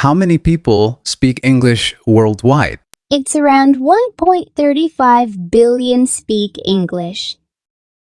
How many people speak English worldwide? It's around 1.35 billion speak English.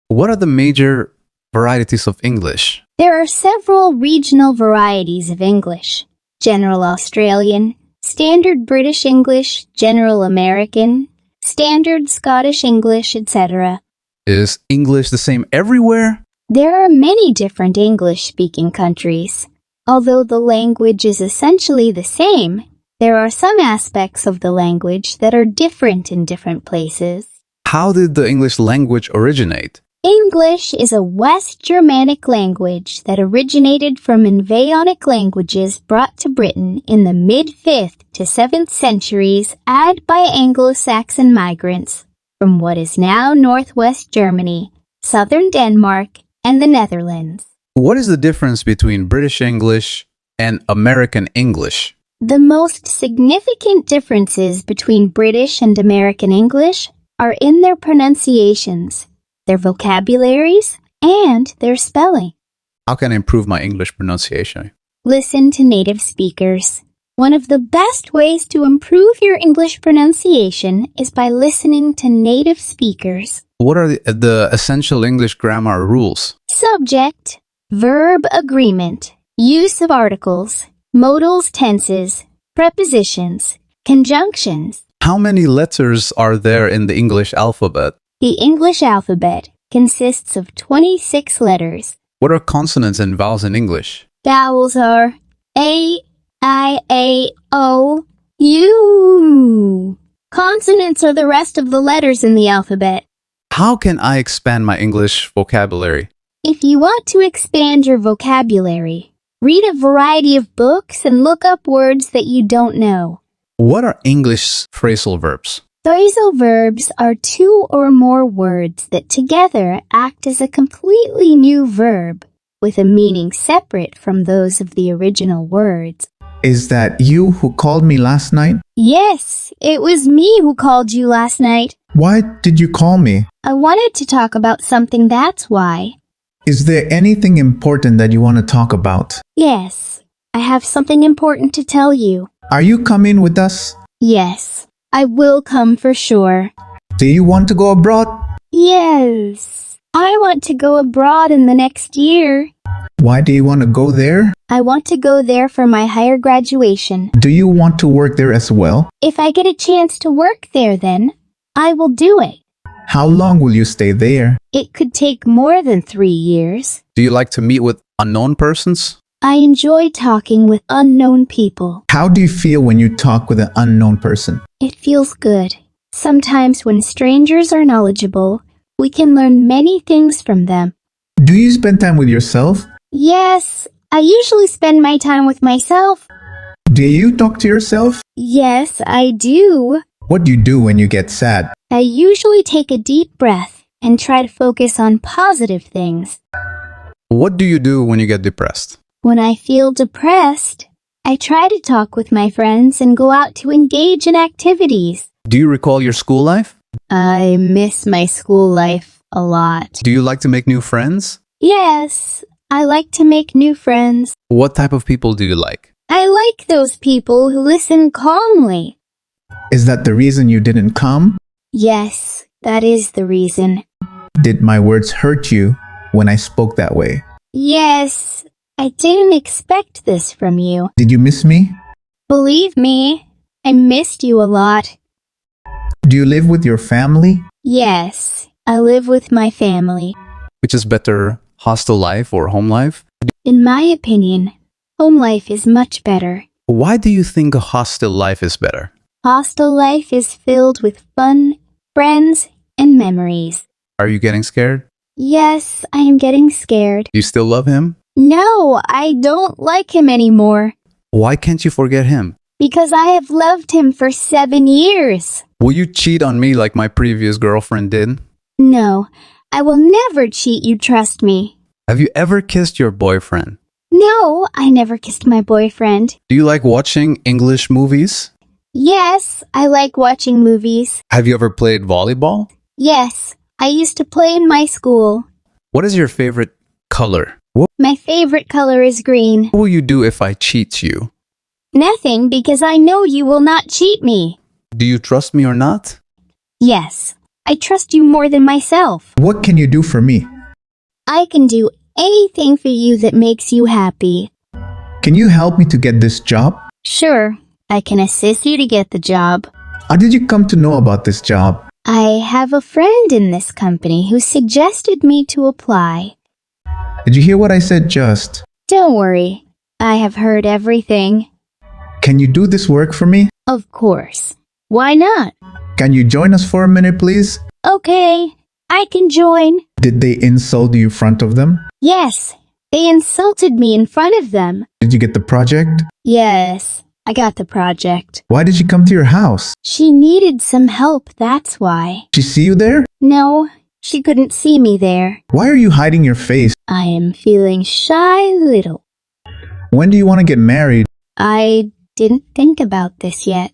What are the major varieties of English? There are several regional varieties of English: General Australian, Standard British English, General American, Standard Scottish English, etc. Is English the same everywhere? There are many different English-speaking countries. Although the language is essentially the same, there are some aspects of the language that are different in different places. How did the English language originate? English is a West Germanic language that originated from Invaionic languages brought to Britain in the mid-5th to 7th centuries by Anglo-Saxon migrants from what is now northwest Germany, southern Denmark, and the Netherlands. What is the difference between British English and American English? The most significant differences between British and American English are in their pronunciations, their vocabularies, and their spelling. How can I improve my English pronunciation? Listen to native speakers. One of the best ways to improve your English pronunciation is by listening to native speakers. What are the essential English grammar rules? Subject, verb agreement, use of articles, modals, tenses, prepositions, conjunctions. How many letters are there in the English alphabet? The English alphabet consists of 26 letters. What are consonants and vowels in English? Vowels are A, I, A, O, U. Consonants are the rest of the letters in the alphabet. How can I expand my English vocabulary? If you want to expand your vocabulary, read a variety of books and look up words that you don't know. What are English phrasal verbs? Phrasal verbs are two or more words that together act as a completely new verb with a meaning separate from those of the original words. Is that you who called me last night? Yes, it was me who called you last night. Why did you call me? I wanted to talk about something, that's why. Is there anything important that you want to talk about? Yes, I have something important to tell you. Are you coming with us? Yes, I will come for sure. Do you want to go abroad? Yes, I want to go abroad in the next year. Why do you want to go there? I want to go there for my higher graduation. Do you want to work there as well? If I get a chance to work there, then I will do it. How long will you stay there? It could take more than 3 years. Do you like to meet with unknown persons? I enjoy talking with unknown people. How do you feel when you talk with an unknown person? It feels good. Sometimes when strangers are knowledgeable, we can learn many things from them. Do you spend time with yourself? Yes, I usually spend my time with myself. Do you talk to yourself? Yes, I do. What do you do when you get sad? I usually take a deep breath and try to focus on positive things. What do you do when you get depressed? When I feel depressed, I try to talk with my friends and go out to engage in activities. Do you recall your school life? I miss my school life a lot. Do you like to make new friends? Yes, I like to make new friends. What type of people do you like? I like those people who listen calmly. Is that the reason you didn't come? Yes, that is the reason. Did my words hurt you when I spoke that way? Yes, I didn't expect this from you. Did you miss me? Believe me, I missed you a lot. Do you live with your family? Yes, I live with my family. Which is better, hostel life or home life? In my opinion, home life is much better. Why do you think a hostel life is better? Hostel life is filled with fun, friends, and memories. Are you getting scared? Yes, I am getting scared. Do you still love him? No, I don't like him anymore. Why can't you forget him? Because I have loved him for 7 years. Will you cheat on me like my previous girlfriend did? No, I will never cheat you, trust me. Have you ever kissed your boyfriend? No, I never kissed my boyfriend. Do you like watching English movies? Yes, I like watching movies. Have you ever played volleyball? Yes, I used to play in my school. What is your favorite color? My favorite color is green. What will you do if I cheat you? Nothing, because I know you will not cheat me. Do you trust me or not? Yes, I trust you more than myself. What can you do for me? I can do anything for you that makes you happy. Can you help me to get this job? Sure, I can assist you to get the job. How did you come to know about this job? I have a friend in this company who suggested me to apply. Did you hear what I said just? Don't worry, I have heard everything. Can you do this work for me? Of course. Why not? Can you join us for a minute, please? Okay, I can join. Did they insult you in front of them? Yes, they insulted me in front of them. Did you get the project? Yes, I got the project. Why did she come to your house? She needed some help, that's why. Did she see you there? No, she couldn't see me there. Why are you hiding your face? I am feeling shy little. When do you want to get married? I didn't think about this yet.